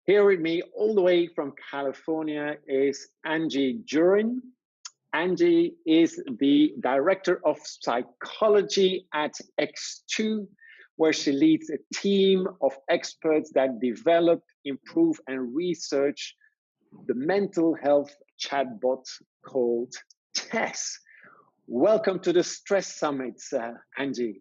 Here with me, all the way from California, is Angie Joerin. Angie is the Director of Psychology at X2, where she leads a team of experts that develop, improve, and research the mental health chatbot called Tess. Welcome to the Stress Summit, Angie.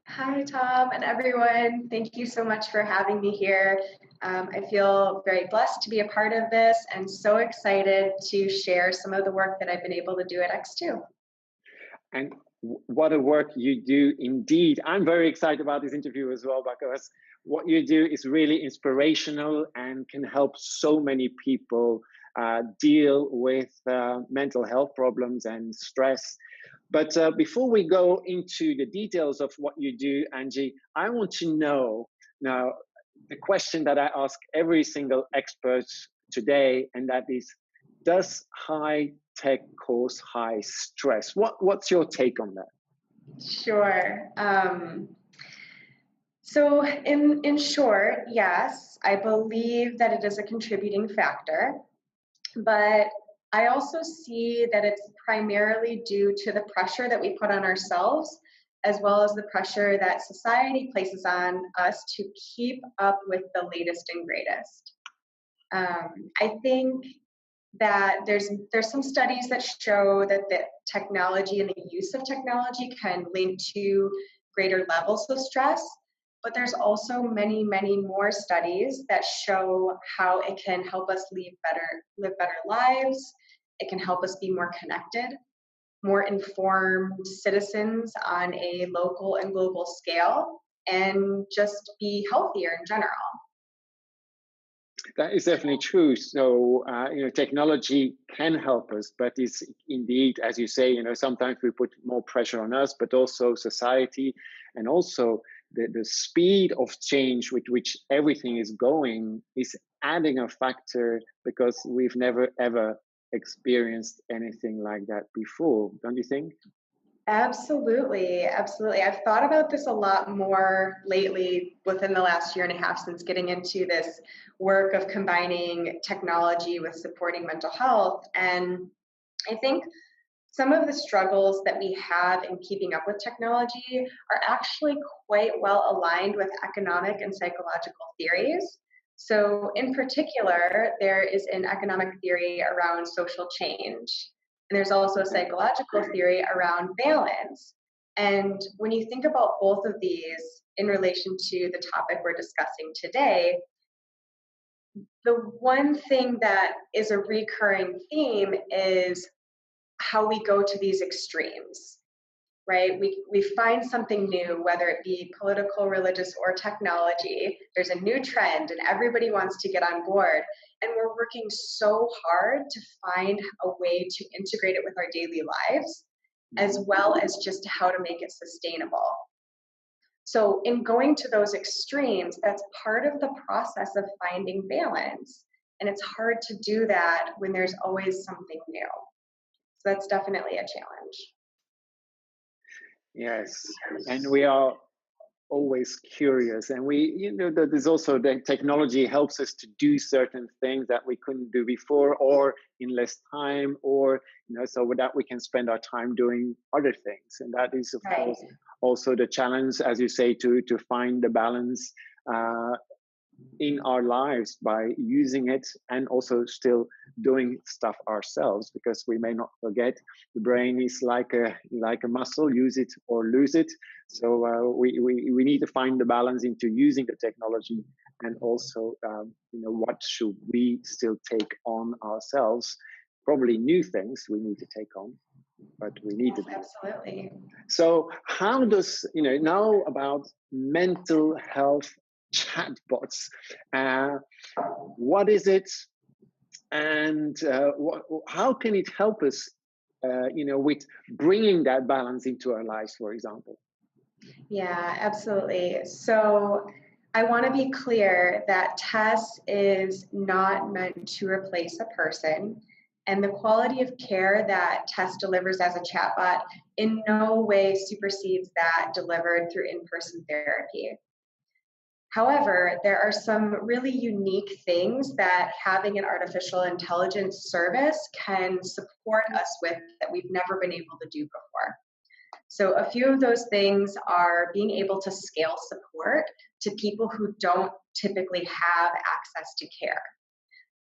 Hi, Tom, and everyone. Thank you so much for having me here. I feel very blessed to be a part of this and so excited to share some of the work that I've been able to do at X2. And what a work you do indeed. I'm very excited about this interview as well, because what you do is really inspirational and can help so many people deal with mental health problems and stress. But before we go into the details of what you do, Angie, I want to know now the question that I ask every single expert today, and that is, does high tech cause high stress? What's your take on that? Sure. So in short, yes, I believe that it is a contributing factor, but I also see that it's primarily due to the pressure that we put on ourselves, as well as the pressure that society places on us to keep up with the latest and greatest. I think that there's some studies that show that the technology and the use of technology can link to greater levels of stress, but there's also many more studies that show how it can help us live better lives. It can help us be more connected, more informed citizens on a local and global scale, and just be healthier in general. That is definitely true. So, technology can help us, but it's indeed, as you say, sometimes we put more pressure on us, but also society, and also the speed of change with which everything is going is adding a factor, because we've never ever experienced anything like that before, don't you think? Absolutely. I've thought about this a lot more lately within the last year and a half since getting into this work of combining technology with supporting mental health. And I think some of the struggles that we have in keeping up with technology are actually quite well aligned with economic and psychological theories. So, in particular, there is an economic theory around social change. And there's also a psychological theory around balance. And when you think about both of these in relation to the topic we're discussing today, the one thing that is a recurring theme is how we go to these extremes, right? We find something new, whether it be political, religious, or technology. There's a new trend and everybody wants to get on board. And we're working so hard to find a way to integrate it with our daily lives, as well as just how to make it sustainable. So in going to those extremes, that's part of the process of finding balance. And it's hard to do that when there's always something new. So that's definitely a challenge. Yes, and we are always curious, and there's also the technology helps us to do certain things that we couldn't do before, or in less time, or so with that we can spend our time doing other things, and that is of course also the challenge, as you say, to find the balance in our lives by using it and also still doing stuff ourselves, because we may not forget the brain is like a muscle, use it or lose it. So we need to find the balance into using the technology, and also what should we still take on ourselves, probably new things we need to take on, but we need to do. Absolutely. So how does now about mental health chatbots? What is it, and how can it help us, with bringing that balance into our lives, for example? Yeah, absolutely. So I want to be clear that Tess is not meant to replace a person, and the quality of care that Tess delivers as a chatbot in no way supersedes that delivered through in-person therapy. However, there are some really unique things that having an artificial intelligence service can support us with that we've never been able to do before. So a few of those things are being able to scale support to people who don't typically have access to care.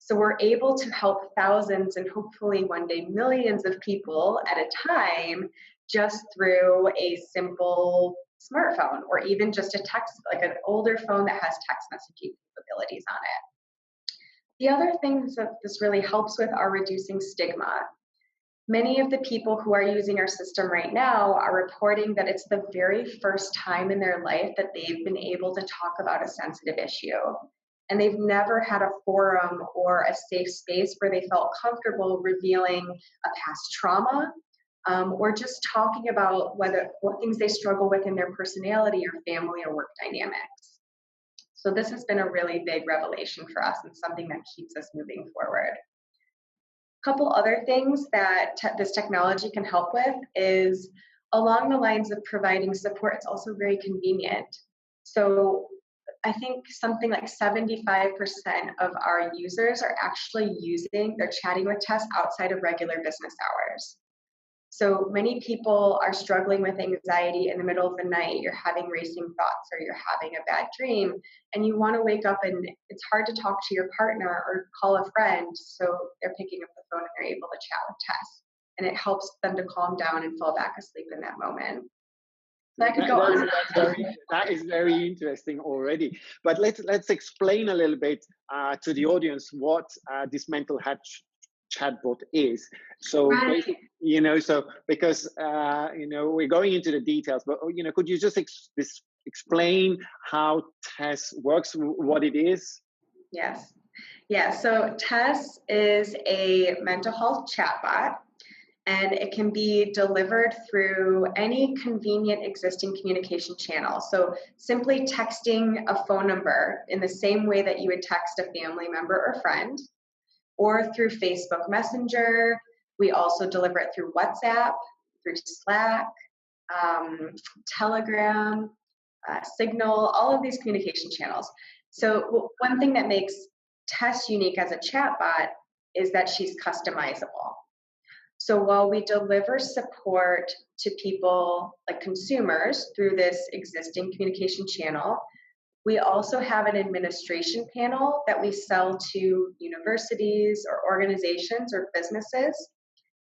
So we're able to help thousands and hopefully one day millions of people at a time just through a simple smartphone or even just a text, like an older phone that has text messaging capabilities on it. The other things that this really helps with are reducing stigma. Many of the people who are using our system right now are reporting that it's the very first time in their life that they've been able to talk about a sensitive issue. And they've never had a forum or a safe space where they felt comfortable revealing a past trauma, or just talking about what things they struggle with in their personality or family or work dynamics. So this has been a really big revelation for us and something that keeps us moving forward. Couple other things that this technology can help with is along the lines of providing support, it's also very convenient. So I think something like 75% of our users are actually they're chatting with Tess outside of regular business hours. So many people are struggling with anxiety in the middle of the night. You're having racing thoughts or you're having a bad dream and you want to wake up and it's hard to talk to your partner or call a friend. So they're picking up the phone and they're able to chat with Tess. And it helps them to calm down and fall back asleep in that moment. So I could go on. That is very interesting already. But let's explain a little bit to the audience what this mental health chatbot is. So basically, so because we're going into the details, but could you just explain how Tess works, what it is? Yes. Yeah. So Tess is a mental health chatbot, and it can be delivered through any convenient existing communication channel. So simply texting a phone number in the same way that you would text a family member or friend, or through Facebook Messenger. We also deliver it through WhatsApp, through Slack, Telegram, Signal, all of these communication channels. So one thing that makes Tess unique as a chatbot is that she's customizable. So while we deliver support to people like consumers through this existing communication channel, we also have an administration panel that we sell to universities or organizations or businesses,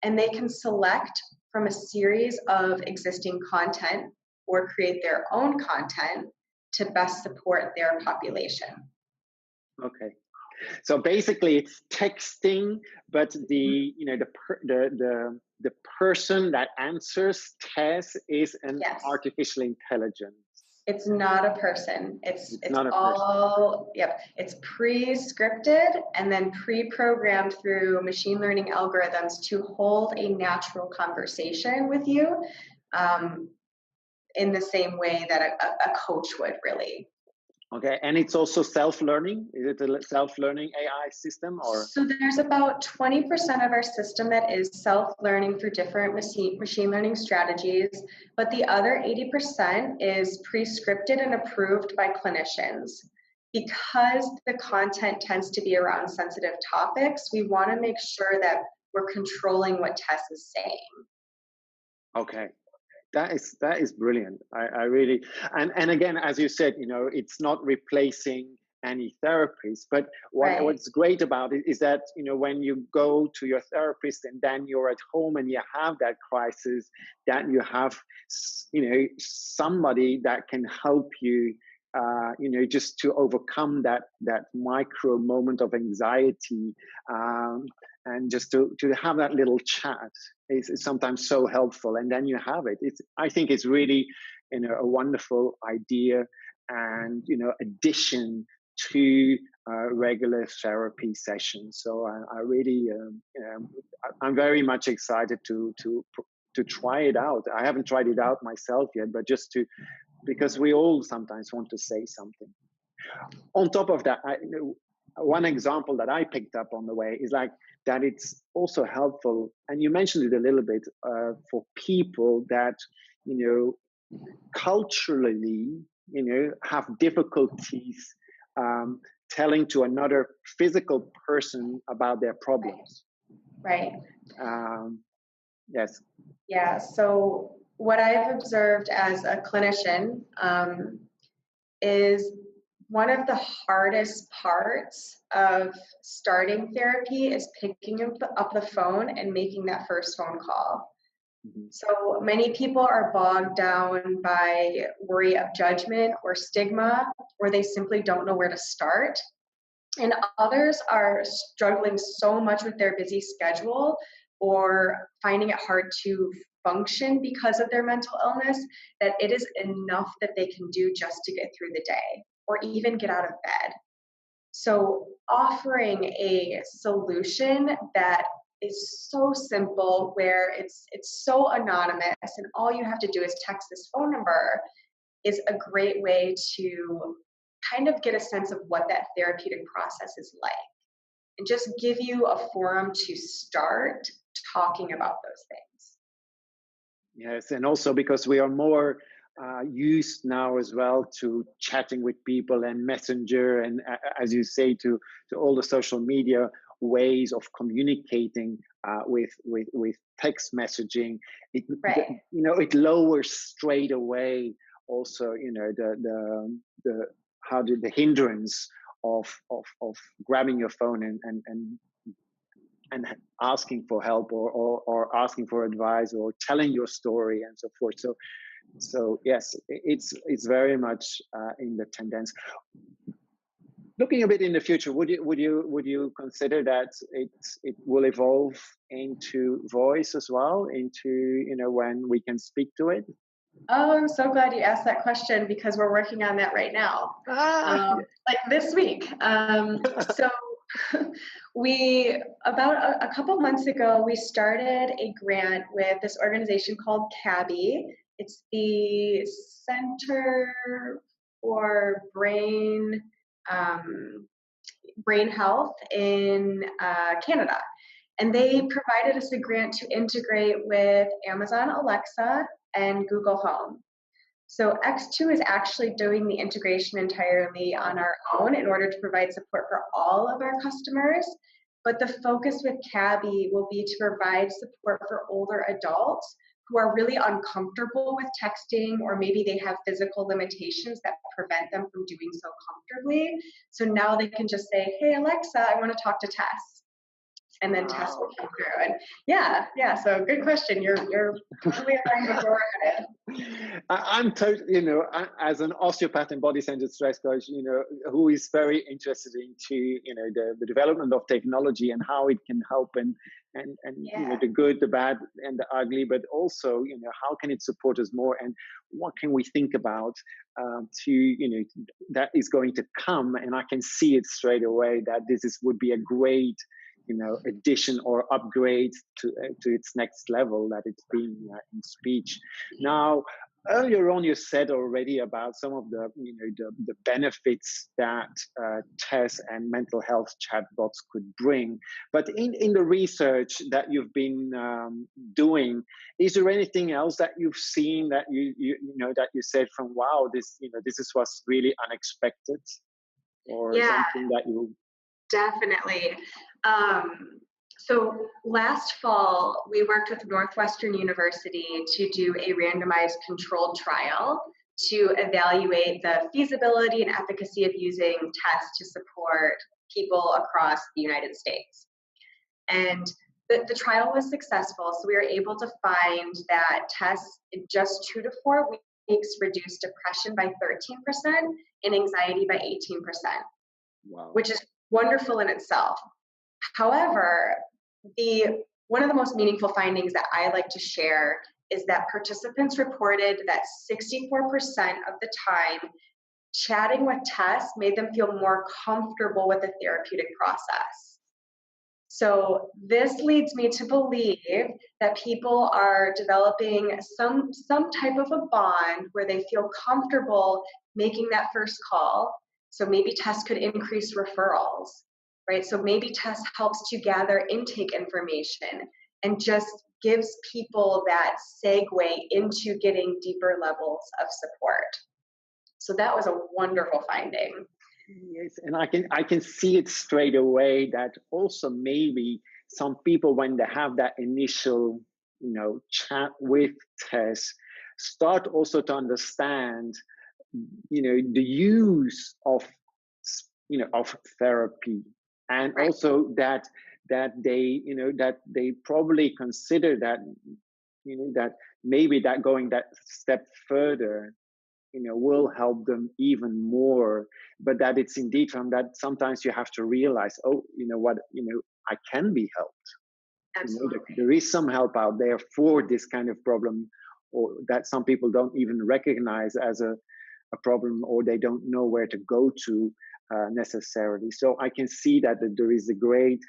and they can select from a series of existing content or create their own content to best support their population. Okay. So basically it's texting, but the person that answers Tess is an artificial intelligence. It's not a person. It's not a all, it's pre-scripted and then pre-programmed through machine learning algorithms to hold a natural conversation with you in the same way that a coach would really. Okay, and it's also self-learning? Is it a self-learning AI system? Or so there's about 20% of our system that is self-learning through different machine learning strategies, but the other 80% is pre-scripted and approved by clinicians. Because the content tends to be around sensitive topics, we want to make sure that we're controlling what Tess is saying. Okay. That is brilliant. I really, and again, as you said, it's not replacing any therapist, but what's great about it is that, when you go to your therapist and then you're at home and you have that crisis, that you have, somebody that can help you, just to overcome that micro moment of anxiety, and just to have that little chat is sometimes so helpful. And then you have it. I think it's really, a wonderful idea and, addition to regular therapy sessions. So I really, I'm very much excited to try it out. I haven't tried it out myself yet, but just because we all sometimes want to say something. On top of that, one example that I picked up on the way is like that it's also helpful, and you mentioned it a little bit, for people that, culturally have difficulties telling to another physical person about their problems. Right. Yes. Yeah. So what I've observed as a clinician is one of the hardest parts of starting therapy is picking up the phone and making that first phone call. So many people are bogged down by worry of judgment or stigma, or they simply don't know where to start. And others are struggling so much with their busy schedule or finding it hard to function because of their mental illness that it is enough that they can do just to get through the day or even get out of bed. So offering a solution that is so simple, where it's so anonymous and all you have to do is text this phone number, is a great way to kind of get a sense of what that therapeutic process is like and just give you a forum to start talking about those things. Yes, and also because we are more used now as well to chatting with people and messenger and as you say to all the social media ways of communicating with text messaging. It it lowers straight away also the hindrance of grabbing your phone and asking for help or asking for advice or telling your story and so forth. So yes, it's very much in the tendency. Looking a bit in the future, would you consider that it will evolve into voice as well, into when we can speak to it? Oh, I'm so glad you asked that question because we're working on that right now. Like this week. So about a couple months ago, we started a grant with this organization called CABI. It's the Center for Brain Health in Canada. And they provided us a grant to integrate with Amazon Alexa and Google Home. So X2 is actually doing the integration entirely on our own in order to provide support for all of our customers. But the focus with CABI will be to provide support for older adults who are really uncomfortable with texting, or maybe they have physical limitations that prevent them from doing so comfortably. So now they can just say, "Hey Alexa, I want to talk to Tess." And then Tess will come through. And yeah. So good question. You're totally aligned with where we're headed. I'm totally, as an osteopath and body-centered stress coach, who is very interested into, the development of technology and how it can help and the good, the bad, and the ugly, but also, how can it support us more and what can we think about that is going to come. And I can see it straight away that would be a great addition or upgrade to its next level that it's been in speech. Now, earlier on, you said already about some of the the benefits that Tess and mental health chatbots could bring. But in the research that you've been doing, is there anything else that you've seen that that you said from wow, this was really unexpected, or something that you definitely. So last fall, we worked with Northwestern University to do a randomized controlled trial to evaluate the feasibility and efficacy of using Tess to support people across the United States. And the trial was successful, so we were able to find that Tess in just 2 to 4 weeks reduced depression by 13% and anxiety by 18%, wow, which is wonderful in itself. However, one of the most meaningful findings that I like to share is that participants reported that 64% of the time, chatting with Tess made them feel more comfortable with the therapeutic process. So this leads me to believe that people are developing some type of a bond where they feel comfortable making that first call. So maybe Tess could increase referrals, right? So maybe Tess helps to gather intake information and just gives people that segue into getting deeper levels of support. So that was a wonderful finding. Yes, and I can see it straight away that also maybe some people, when they have that initial, chat with Tess, start also to understand, the use of, of therapy, and Right. also that they, that they probably consider that, that maybe that going that step further, will help them even more. But that it's indeed from that sometimes you have to realize, oh, what, I can be helped. Absolutely. There is some help out there for this kind of problem, or that some people don't even recognize as a problem, or they don't know where to go to necessarily. So I can see that there is a great,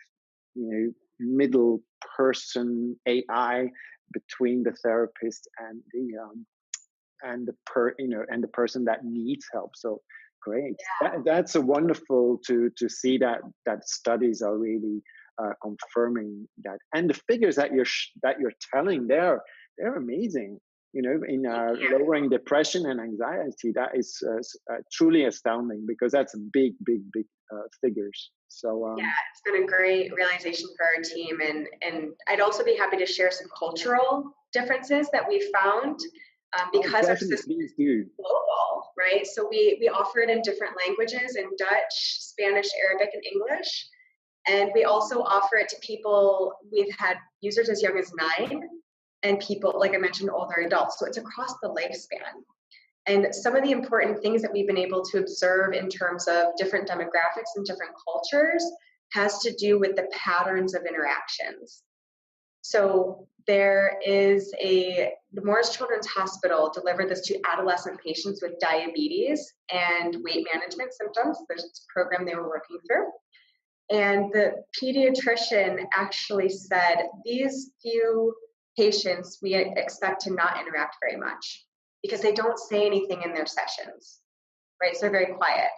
middle person AI between the therapist and the person that needs help. So great. That's a wonderful to see that studies are really confirming that, and the figures that you're telling, they're amazing. In lowering depression and anxiety, that is truly astounding, because that's big figures. So Yeah, it's been a great realization for our team, and I'd also be happy to share some cultural differences that we found, because our system definitely is global, right? So we offer it in different languages, in Dutch, Spanish, Arabic, and English. And we also offer it to people. We've had users as young as 9, and people, like I mentioned, older adults. So it's across the lifespan. And some of the important things that we've been able to observe in terms of different demographics and different cultures has to do with the patterns of interactions. So the Morris Children's Hospital delivered this to adolescent patients with diabetes and weight management symptoms. There's a program they were working through. And the pediatrician actually said, these few patients we expect to not interact very much, because they don't say anything in their sessions, right? So they're very quiet.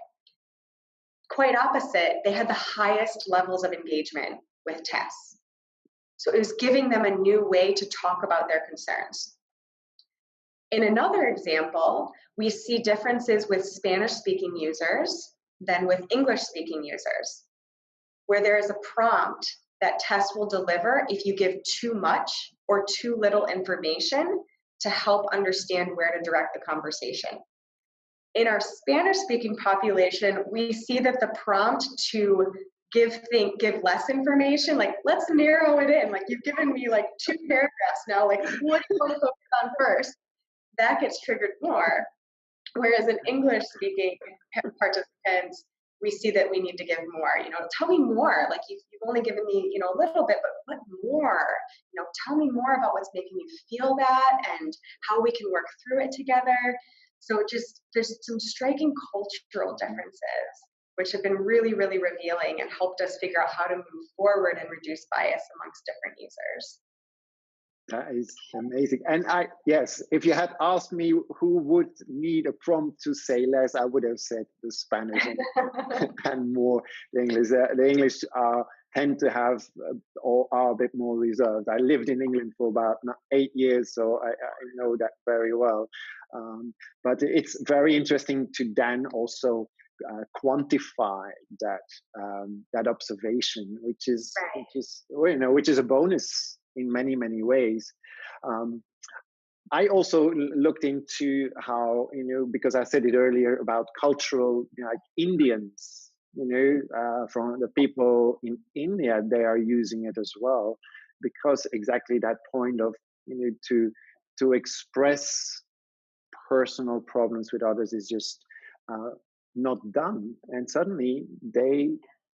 Quite opposite, they had the highest levels of engagement with Tess. So it was giving them a new way to talk about their concerns. In another example, we see differences with Spanish-speaking users than with English-speaking users, where there is a prompt that Tess will deliver if you give too much or too little information to help understand where to direct the conversation. In our Spanish-speaking population, we see that the prompt to give less information, like, let's narrow it in, like, you've given me like 2 paragraphs now, like, what do you want to focus on first? That gets triggered more. Whereas in English-speaking participants, we see that we need to give more. Tell me more. Like, you've only given me, a little bit, but what more? Tell me more about what's making you feel that and how we can work through it together. So there's some striking cultural differences, which have been really, really revealing and helped us figure out how to move forward and reduce bias amongst different users. That is amazing. And yes, if you had asked me who would need a prompt to say less, I would have said the Spanish and more the English. The English tend to have or are a bit more reserved. I lived in England for about 8 years, so I know that very well. But it's very interesting to then also quantify that observation, which is a bonus in many ways. I also looked into how, because I said it earlier about cultural, like Indians, from the people in India, they are using it as well, because exactly that point of, to express personal problems with others is just not done. And suddenly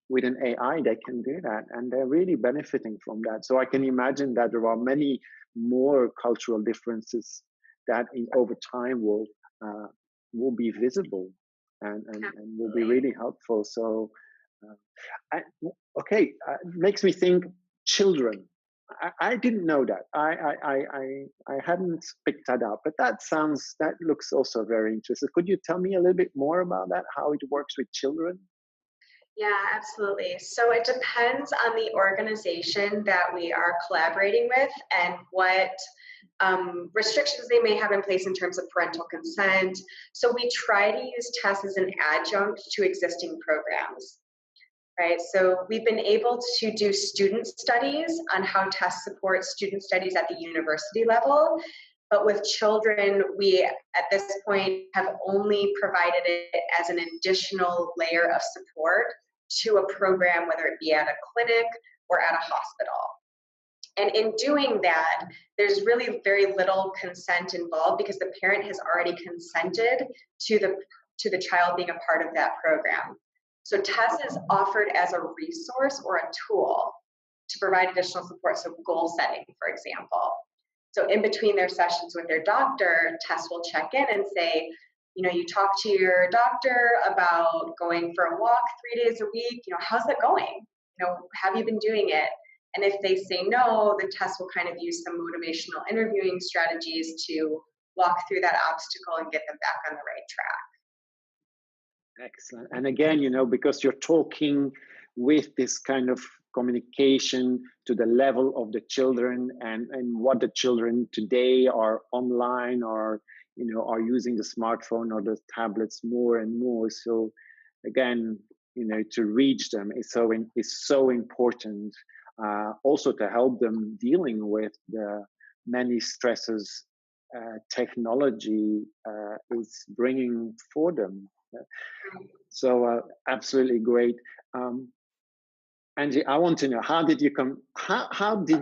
with an AI, they can do that, and they're really benefiting from that. So I can imagine that there are many more cultural differences that over time will be visible and will be really helpful. So, makes me think children. I didn't know that. I hadn't picked that up, but that looks also very interesting. Could you tell me a little bit more about that? How it works with children? Yeah, absolutely. So it depends on the organization that we are collaborating with and what restrictions they may have in place in terms of parental consent. So we try to use Tess as an adjunct to existing programs, right? So we've been able to do student studies on how Tess supports student studies at the university level. But with children, we at this point have only provided it as an additional layer of support to a program, whether it be at a clinic or at a hospital. And in doing that, there's really very little consent involved because the parent has already consented to the child being a part of that program. So Tess is offered as a resource or a tool to provide additional support, so goal setting, for example. So in between their sessions with their doctor, Tess will check in and say, you know, you talk to your doctor about going for a walk 3 days a week, you know, how's it going? You know, have you been doing it? And if they say no, then Tess will kind of use some motivational interviewing strategies to walk through that obstacle and get them back on the right track. Excellent. And again, you know, because you're talking with this kind of communication to the level of the children and what the children today are online or, you know, are using the smartphone or the tablets more and more. So again, you know, to reach them is so important. Also to help them dealing with the many stresses technology is bringing for them. So absolutely great. Angie, I want to know, how did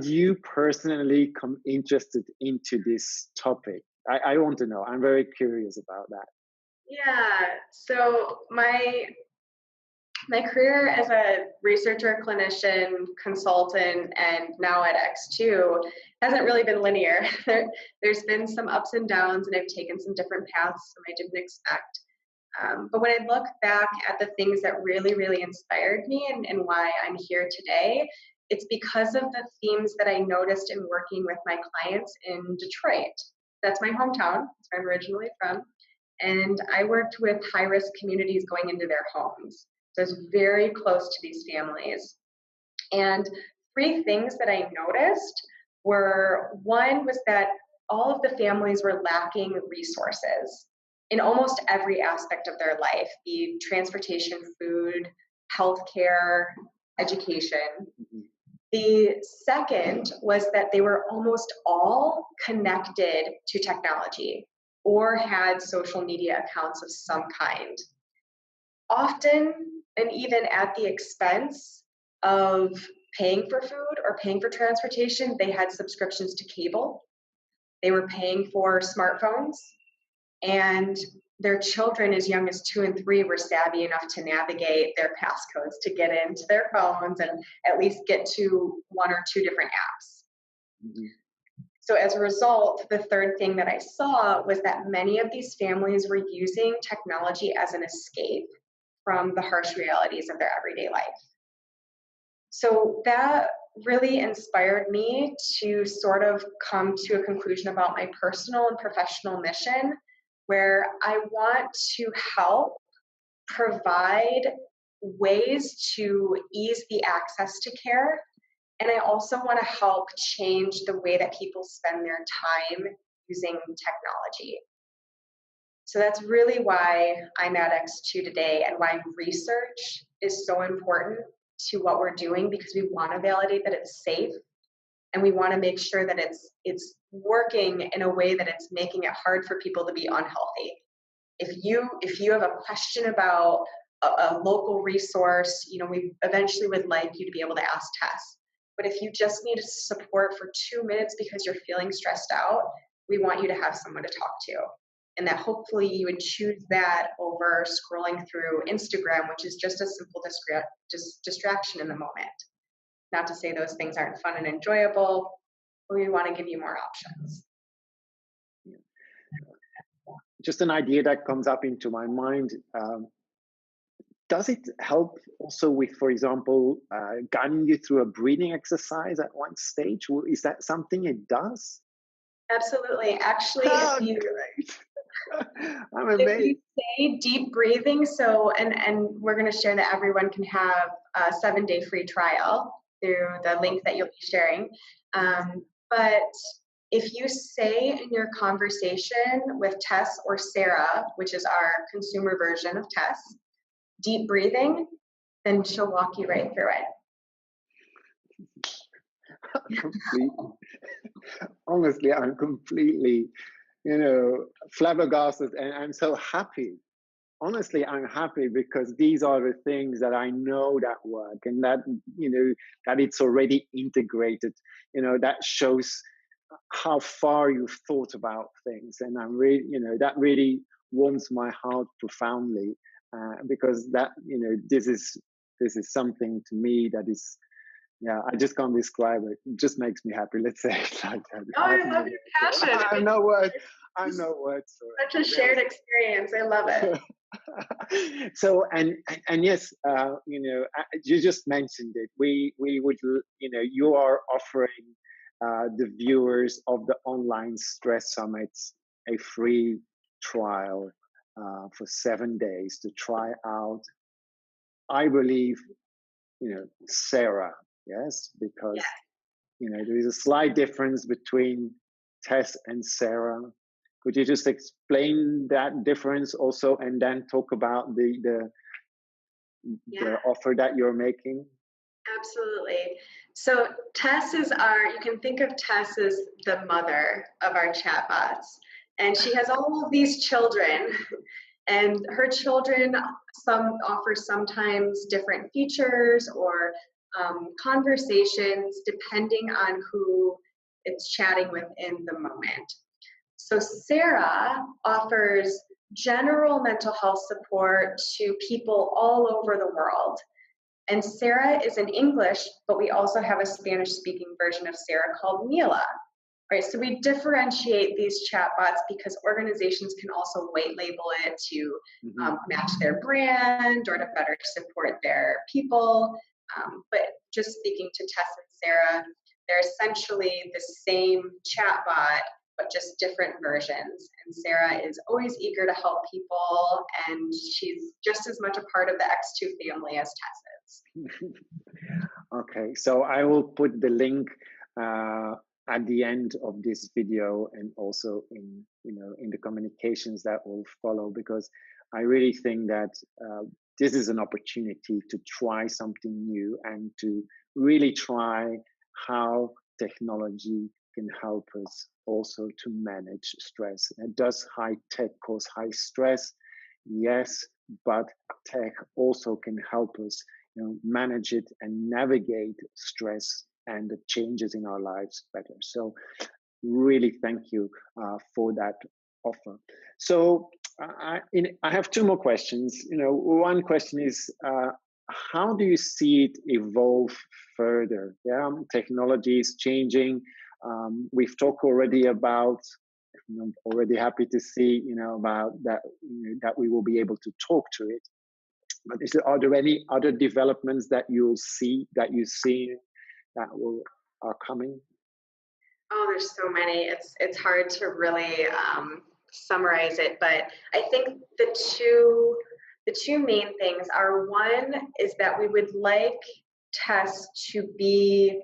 you personally come interested into this topic? I want to know. I'm very curious about that. Yeah, so my career as a researcher, clinician, consultant, and now at X2 hasn't really been linear. There's been some ups and downs, and I've taken some different paths I didn't expect. But when I look back at the things that really, really inspired me and why I'm here today, it's because of the themes that I noticed in working with my clients in Detroit. That's my hometown. That's where I'm originally from. And I worked with high-risk communities going into their homes. So I was very close to these families. And 3 things that I noticed were, one was that all of the families were lacking resources in almost every aspect of their life, be it transportation, food, healthcare, education. Mm-hmm. The second was that they were almost all connected to technology or had social media accounts of some kind. Often, and even at the expense of paying for food or paying for transportation, they had subscriptions to cable. They were paying for smartphones. And their children as young as 2 and 3 were savvy enough to navigate their passcodes to get into their phones and at least get to 1 or 2 different apps. Mm-hmm. So as a result, the third thing that I saw was that many of these families were using technology as an escape from the harsh realities of their everyday life. So that really inspired me to sort of come to a conclusion about my personal and professional mission, where I want to help provide ways to ease the access to care. And I also want to help change the way that people spend their time using technology. So that's really why I'm at X2 today and why research is so important to what we're doing, because we want to validate that it's safe and we want to make sure that it's working in a way that it's making it hard for people to be unhealthy. If you have a question about a local resource, you know, we eventually would like you to be able to ask Tess. But if you just need support for 2 minutes because you're feeling stressed out, we want you to have someone to talk to. And that hopefully you would choose that over scrolling through Instagram, which is just a simple distraction in the moment. Not to say those things aren't fun and enjoyable, but we want to give you more options. Just an idea that comes up into my mind. Does it help also with, for example, guiding you through a breathing exercise at one stage? Is that something it does? Absolutely. Actually, I'm amazed. If you say deep breathing, so and we're going to share that everyone can have a 7-day free trial through the link that you'll be sharing. But if you say in your conversation with Tess or Sarah, which is our consumer version of Tess, deep breathing, then she'll walk you right through it. Honestly, I'm completely, flabbergasted, and I'm so happy. Honestly, I'm happy because these are the things that I know that work, and that, that it's already integrated, that shows how far you've thought about things. And I'm really, that really warms my heart profoundly, because that, this is something to me that is, yeah, I just can't describe it. It just makes me happy. Let's say it like that. Oh, I love your passion. I have no words. I have no words. Such a shared experience. I love it. So and yes, you just mentioned it. We would, you are offering the viewers of the online stress summits a free trial for 7 days to try out. I believe, Sarah. Yes, because there is a slight difference between Tess and Sarah. Could you just explain that difference also, and then talk about the offer that you're making? Absolutely. So Tess is you can think of Tess as the mother of our chatbots, and she has all of these children, and her children offer sometimes different features or conversations depending on who it's chatting with in the moment. So Sarah offers general mental health support to people all over the world. And Sarah is in English, but we also have a Spanish-speaking version of Sarah called Mila. Right, so we differentiate these chatbots because organizations can also white label it to match their brand or to better support their people. But just speaking to Tess and Sarah, they're essentially the same chatbot, but just different versions. And Sarah is always eager to help people, and she's just as much a part of the X2 family as Tess is. Okay, so I will put the link at the end of this video, and also in the communications that will follow, because I really think that this is an opportunity to try something new and to really try how technology can help us also to manage stress. And does high tech cause high stress? Yes, but tech also can help us manage it and navigate stress and the changes in our lives better. So really thank you for that offer. So I have two more questions. One question is, how do you see it evolve further? Yeah, technology is changing. We've talked already about, I'm already happy to see, about that, that we will be able to talk to it. But are there any other developments that you'll see, that you've seen, that are coming? Oh, there's so many. It's hard to really summarize it, but I think the two main things are, one is that we would like Tess to be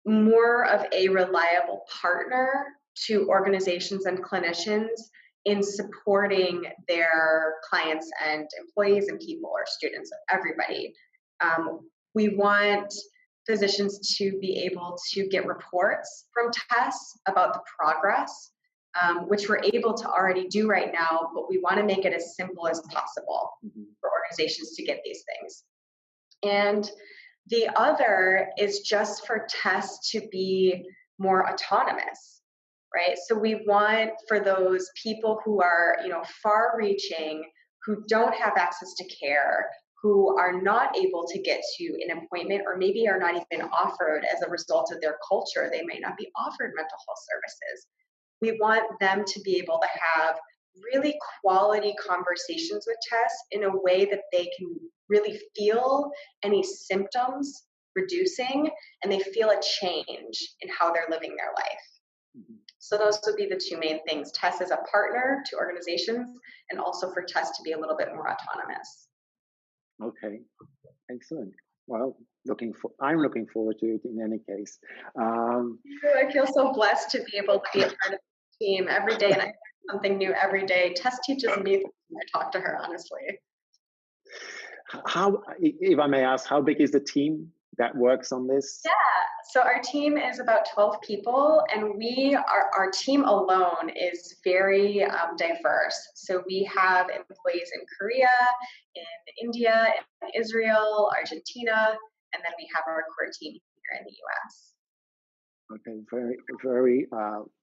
more of a reliable partner to organizations and clinicians in supporting their clients and employees and people or students, everybody. We want physicians to be able to get reports from Tess about the progress, which we're able to already do right now, but we want to make it as simple as possible for organizations to get these things. And the other is just for Tess to be more autonomous, right? So we want for those people who are, far-reaching, who don't have access to care, who are not able to get to an appointment, or maybe are not even offered as a result of their culture, they might not be offered mental health services. We want them to be able to have really quality conversations with Tess in a way that they can really feel any symptoms reducing, and they feel a change in how they're living their life. So those would be the two main things: Tess as a partner to organizations, and also for Tess to be a little bit more autonomous. Okay, excellent. well, I'm looking forward to it in any case. I feel so blessed to be able to be a part of the team every day, and I learn something new every day. Tess teaches me when I talk to her, honestly. How, if I may ask, how big is the team that works on this? Yeah, so our team is about 12 people, and our team alone is very diverse. So we have employees in Korea, in India, in Israel, Argentina, and then we have our core team here in the US. Okay, very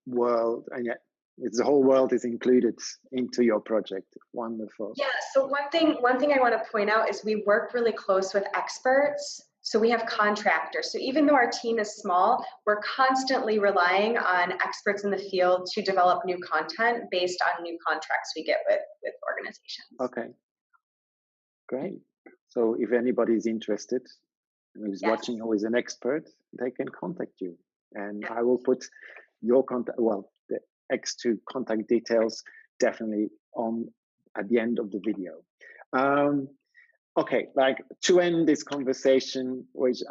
world, and yet it's the whole world is included into your project. Wonderful. Yeah, so one thing I want to point out is we work really close with experts. So we have contractors. So even though our team is small, we're constantly relying on experts in the field to develop new content based on new contracts we get with organizations. Okay, great. So if anybody is interested, who's watching, who is an expert, they can contact you. And I will put your contact, well, the X2 contact details definitely on at the end of the video. Okay, like to end this conversation, which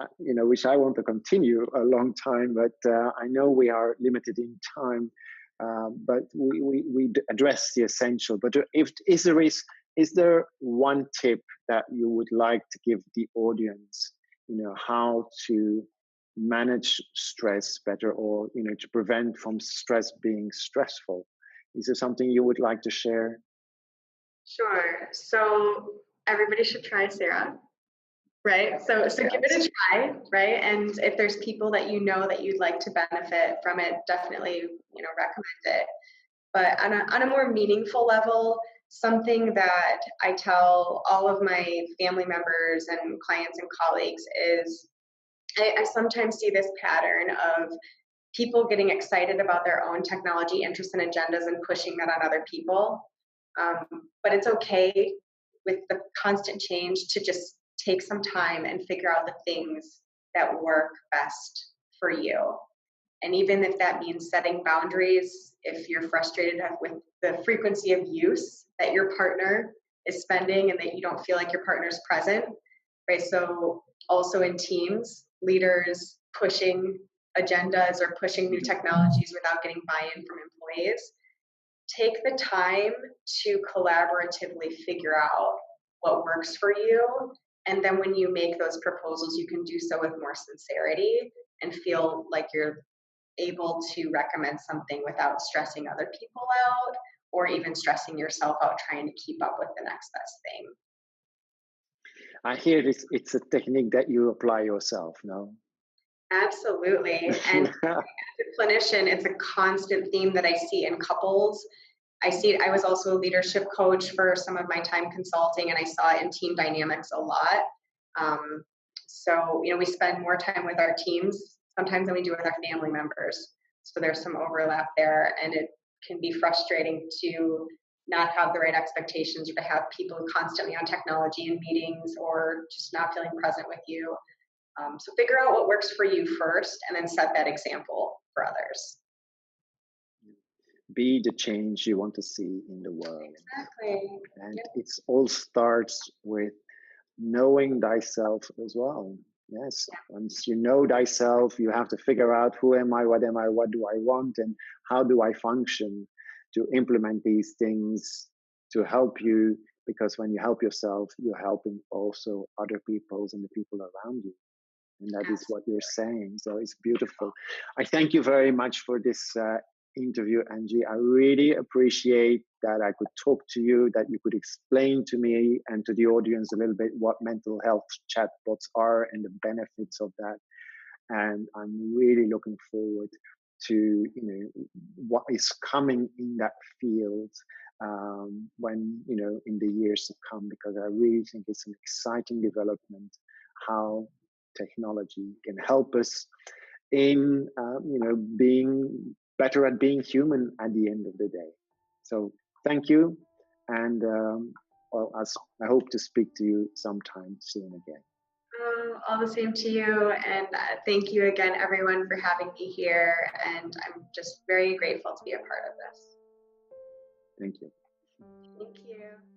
I want to continue a long time, but I know we are limited in time. But we address the essential. But is there one tip that you would like to give the audience? How to manage stress better, or to prevent from stress being stressful. Is there something you would like to share? Sure. So everybody should try Sarah, right? So give it a try, right? And if there's people that that you'd like to benefit from it, definitely recommend it. But on a more meaningful level, something that I tell all of my family members and clients and colleagues is I sometimes see this pattern of people getting excited about their own technology interests and agendas and pushing that on other people. But it's okay with the constant change to just take some time and figure out the things that work best for you. And even if that means setting boundaries, if you're frustrated with the frequency of use that your partner is spending and that you don't feel like your partner's present, right? So also in teams, leaders pushing agendas or pushing new technologies without getting buy-in from employees, take the time to collaboratively figure out what works for you. And then when you make those proposals, you can do so with more sincerity and feel like you're able to recommend something without stressing other people out or even stressing yourself out trying to keep up with the next best thing. I hear it's a technique that you apply yourself, no? Absolutely. And as a clinician, it's a constant theme that I see in couples. I was also a leadership coach for some of my time consulting, and I saw it in team dynamics a lot. So, we spend more time with our teams sometimes than we do with our family members. So there's some overlap there, and it can be frustrating to not have the right expectations or to have people constantly on technology in meetings or just not feeling present with you. So figure out what works for you first and then set that example for others. Be the change you want to see in the world. Exactly. And it all starts with knowing thyself as well. Yes, once you know thyself, you have to figure out who am I, what do I want, and how do I function to implement these things to help you, because when you help yourself, you're helping also other people and the people around you. And that is what you're saying. So it's beautiful. I thank you very much for this interview, Angie. I really appreciate that I could talk to you, that you could explain to me and to the audience a little bit what mental health chatbots are and the benefits of that. And I'm really looking forward to what is coming in that field when in the years to come, because I really think it's an exciting development how technology can help us in being better at being human at the end of the day. So thank you, and I hope to speak to you sometime soon again. All the same to you, and thank you again, everyone, for having me here, and I'm just very grateful to be a part of this. Thank you. Thank you.